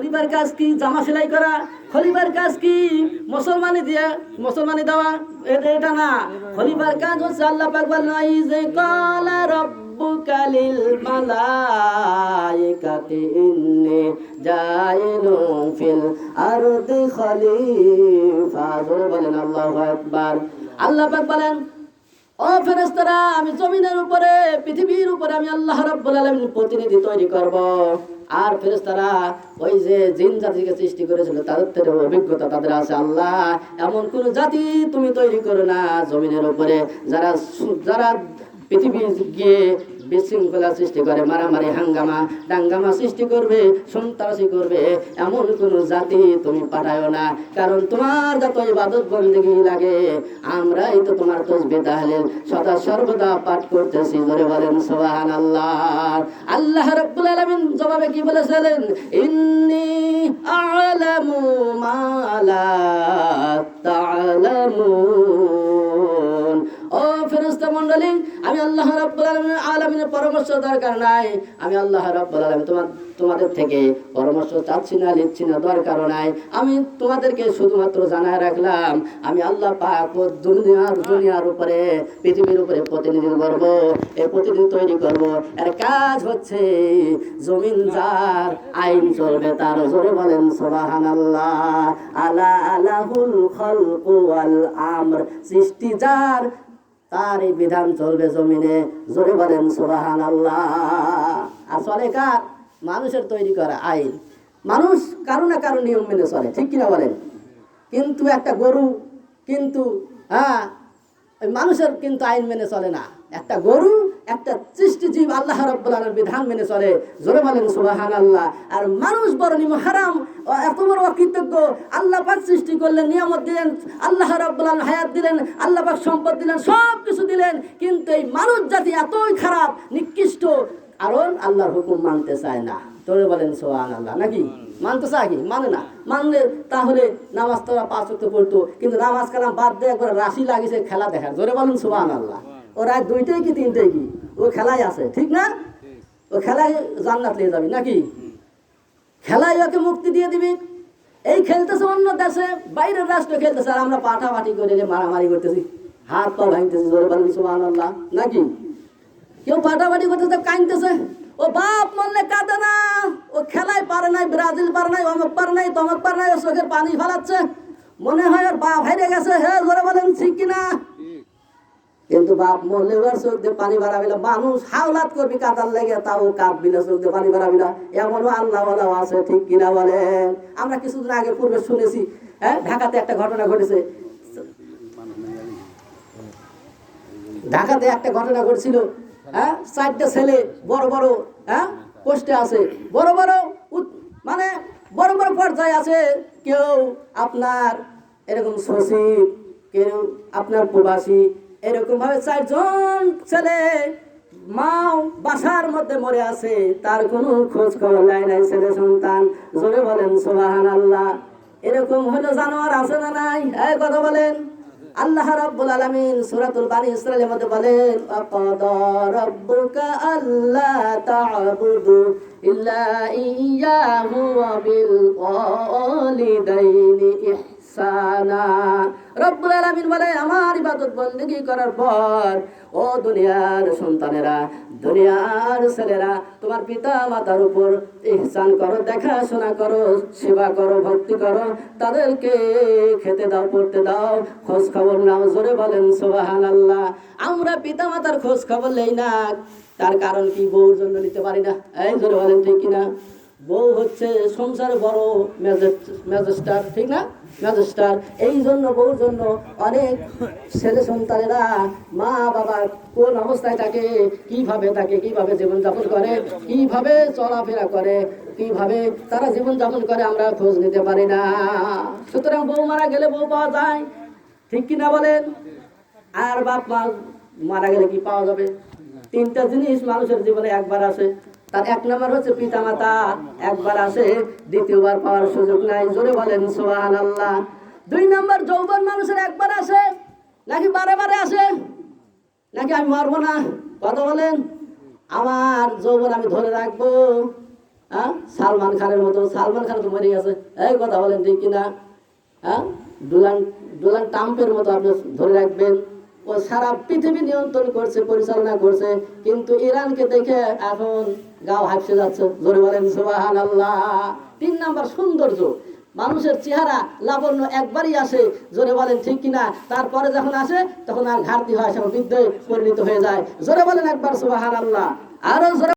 খলিফার কাজ কি জামা সেলাই করা, খলিফার কাজ কি মুসলমানি দেওয়া, এটা না। খলিফার কাজ হচ্ছে আল্লাহ পাক বলেন ইযে ক্বালা রাব্বুকা লিল মালাইকাতি ইন্নী জাইলুন ফিল আরদি খলিফা। জোরে বলেন আল্লাহু আকবার। আল্লাহ পাক বলেন ও ফেরেশতারা, আমি জমিনের উপরে পৃথিবীর উপরে আমি আল্লাহ রাব্বুল আলামিন প্রতিনিধি তৈরি করব। আর ফেরেশতারা ওই যে জিন জাতিকে সৃষ্টি করেছিল তাদের অভিজ্ঞতা তাদের আছে। আল্লাহ এমন কোন জাতি তুমি তৈরি করো না জমিনের উপরে যারা পৃথিবী গিয়ে বিশৃঙ্খলা সৃষ্টি করে, মারামারি হাঙ্গামা ডাঙ্গামা সৃষ্টি করবে, সন্ত্রাসী করবে, এমন কোন জাতি তুমি পাঠায়ো না। কারণ তোমার যত ইবাদত বন্দেগী লাগে আমরাই তো তোমার তাসবিহ তাহলিল সদা সর্বদা পাঠ করতেছি। জোরে বলেন সুবহানাল্লাহ। আল্লাহ রাব্বুল আলামিন জবাবে কি বলেছিলেন? ইন্নী আ'লামু মা লা তা'লামুন। ও ফেরেশতা মণ্ডলী, আমি আল্লাহ রাব্বুল আলামিনের পরামর্শ দরকার নাই। আমি আল্লাহ রাব্বুল আলামিন তোমাদের থেকে পরামর্শ চাচ্ছি না, লিখছি না, দরকারও নাই। আমি তোমাদেরকে শুধুমাত্র জানায় রাখলাম আমি আল্লাহ পাক দুনিয়ার উপরে পৃথিবীর উপরে প্রতিনিধি করব, এই প্রতিনিধি তৈরি করব। এর কাজ হচ্ছে জমিন যার আইন চলবে তার। জোরে বলেন সুবহানাল্লাহ। আলা আলাহুল খালকু ওয়াল আমর, সৃষ্টি যার তার এই বিধান চলবে জমিনে। জোরে বলেন সুবহানাল্লাহ। আর চলে কার? মানুষের তৈরি করা আইন। মানুষ কারো না কারো নিয়ম মেনে চলে, ঠিক কিনা বলেন? কিন্তু একটা গরু কিন্তু মানুষের কিন্তু আইন মেনে চলে না। একটা গরু একটা সৃষ্টিজীব আল্লাহ রাব্বুল আলামিনের বিধান মেনে চলে। জোরে বলেন সুবহানাল্লাহ। আর মানুষ বড় হারাম, এত বড় অকৃতজ্ঞ। আল্লাহ পাক সৃষ্টি করলেন, নিয়ামত দিলেন, আল্লাহ রাব্বুল আলামিন হায়াত দিলেন, আল্লাহ পাক সম্পদ দিলেন, সব কিছু দিলেন, কিন্তু এই মানুষ জাতি এতই খারাপ নিকৃষ্ট, কারণ আল্লাহর হুকুম মানতে চায় না। জোরে বলেন সুবহানাল্লাহ। নাকি মানতে চায়? কি মানে না? মানলে তাহলে নামাজ তারা 5 ওয়াক্ত পড়তো, কিন্তু নামাজ কালাম বাদ দিয়ে একবার রাশি লাগিয়েছে খেলা দেখার। জোরে বলেন সুবহানাল্লাহ। ও রাত 2টাই কি 3টাই কি ও খেলায় আছে, ঠিক না? ও খেলায় জান্নাত নিয়ে যাবি নাকি? খেলায় ওকে মুক্তি দিয়ে দিবি। এই খেলতেছে অন্য দেশে, বাইরের রাষ্ট্র খেলতেছে, আর আমরা পাঠাপাঠি করে মারামারি করতেছি, হাত পা ভাঙতেছি। জোরে বলেন সুবহানাল্লাহ। নাকি কেউ পাঠাপাঠি করতেছে, কাঁদতেছে, ও বাপ মরলে কাঁদে না, ও খেলায় পারে নাই, ব্রাজিল পারে নাই, অমুক পারে নাই, তমক পারে নাই, ও চোখের পানি ফেলাচ্ছে, মনে হয় ওর বাপ হারিয়ে গেছে। হ্যাঁ জোরে বলেন ঠিক কিনা? কিন্তু বাপ মরলে ওর চোখ দিয়ে পানি বাড়াবি না। মানুষ হাওলাত করবি কাদার লেগে, তাও কাঁদবি না, চোখ দিয়ে পানি বাড়াবি না। এমনও আল্লাহ আছে, ঠিক কিনা বলেন? আমরা কিছুদিন আগে পূর্বে শুনেছি, ঢাকাতে একটা ঘটনা ঘটেছে। ঢাকাতে একটা ঘটনা ঘটছিল, 4টা ছেলে বড় বড় পোস্টে আছে, বড় বড় মানে বড় বড় পর্যায়ে আছে। কেউ আপনার এরকম সচিব, কেউ আপনার প্রবাসী, এরকম ভাবে 4জন ছেলে মাও বাসার মধ্যে মরে আছে, তার কোনো খোঁজ খবর নাই ছেলে সন্তান। জোরে বলেন সুবহানাল্লাহ। এরকম হলো জানোয়ার আছে না নাই? কথা বলেন। আল্লাহ রাব্বুল আলামিন সূরাতুল বানি ইসরাঈলের মধ্যে বলেন আকাদা রাব্বুকা আল্লা তা'বুদু ইল্লা ইয়্যাহু ওয়া বিল ওয়ালিদাইনি ইহসানা। রব্বুল আলামিন বলে আমার ইবাদত বন্দেগী করার পর ও দুনিয়ার সন্তানেরা, দুনিয়ার ছেলেরা, তোমার পিতা মাতার উপর ইহসান করো, দেখাশোনা করো, সেবা করো, ভক্তি করো, তাদেরকে খেতে দাও, পড়তে দাও, খোঁজ খবর নাও। জোরে বলেন সুবহানাল্লাহ। আমরা পিতা মাতার খোঁজ খবর নেই না, তার কারণ কি? বউর জন্য নিতে পারি না। এই জোরে বলেন ঠিক কিনা? বউ হচ্ছে সংসারে বড় ম্যাজিস্টার, ঠিক না? ম্যাজিস্টার। এই জন্য বউর জন্য অনেক ছেলে সন্তানেরা মা বাবা কোন অবস্থায় থাকে, কিভাবে থাকে, কিভাবে জীবনযাপন করে, কিভাবে চলাফেরা করে, কিভাবে তারা জীবনযাপন করে, আমরা খোঁজ নিতে পারি না। সুতরাং বউ মারা গেলে বউ পাওয়া যায়, ঠিক কিনা বলেন? আর বাপ মা মারা গেলে কি পাওয়া যাবে? 3টা জিনিস মানুষের জীবনে একবার আসে। তার 1 নম্বর হচ্ছে পিতা মাতা, একবার আসে, দ্বিতীয়বার পাওয়ার সুযোগ নাই। জোরে বলেন সুবহানাল্লাহ। 2 নম্বর যৌবন মানুষের একবার আসে, নাকি বারে বারে আসে? নাকি আমি মরবো না? কথা বলেন। আমার যৌবন আমি ধরে রাখবো, হ্যাঁ সালমান খানের মতো, সালমান খান তো মরে গেছে, এই কথা বলেন ঠিক কিনা? হ্যাঁ ডোনাল্ড ট্রাম্পের মতো আপনি ধরে রাখবেন, ও সারা পৃথিবী নিয়ন্ত্রণ করছে, পরিচালনা করছে, কিন্তু ইরানকে দেখে এখন গাও হাসে যাচ্ছে। জোরে বলেন সুবহানাল্লাহ। 3 নাম্বার সৌন্দর্য, মানুষের চেহারা লাবণ্য একবারই আসে, জোরে বলেন ঠিক কিনা? তারপরে যখন আসে তখন আর ঘাটতি হয়, সব বৃদ্ধ পরিণত হয়ে যায়। জোরে বলেন একবার সুবহানাল্লাহ। আরো জোরে